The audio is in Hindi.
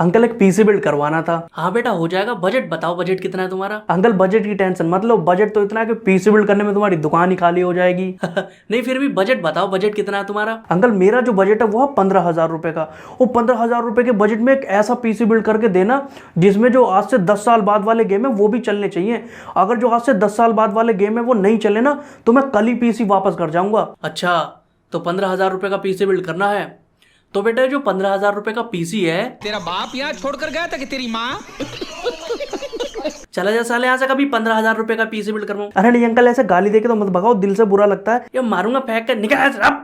अंकल एक पीसी बिल्ड करवाना था। हाँ बेटा हो जाएगा। बजट बताओ, बजट कितना है तुम्हारा? अंकल बजट की टेंशन मतलब, बजट तो इतना है कि पीसी बिल्ड करने में तुम्हारी दुकान ही खाली हो जाएगी। नहीं फिर भी बजट बताओ, बजट कितना है तुम्हारा? अंकल मेरा जो बजट है वो है 15,000 रुपए का। वो 15,000 रुपए के बजट में एक ऐसा पीसी बिल्ड करके देना जिसमें जो आज से 10 साल बाद वाले गेम है वो भी चलने चाहिए। अगर जो आज से 10 साल बाद वाले गेम है वो नहीं चले ना तो मैं कल ही पीसी वापस कर जाऊंगा। अच्छा, तो 15,000 रुपए का पीसी बिल्ड करना है। तो बेटा जो 15,000 रुपए का पीसी है, तेरा बाप यहाँ छोड़कर गया था कि तेरी माँ? चला जा साले यहाँ से, कभी 15,000 रुपए का पीसी बिल्ड करवाऊं। अरे नहीं अंकल, ऐसे गाली देके तो मत भगाओ, दिल से बुरा लगता है। ये मारूंगा फेंक कर, निकल।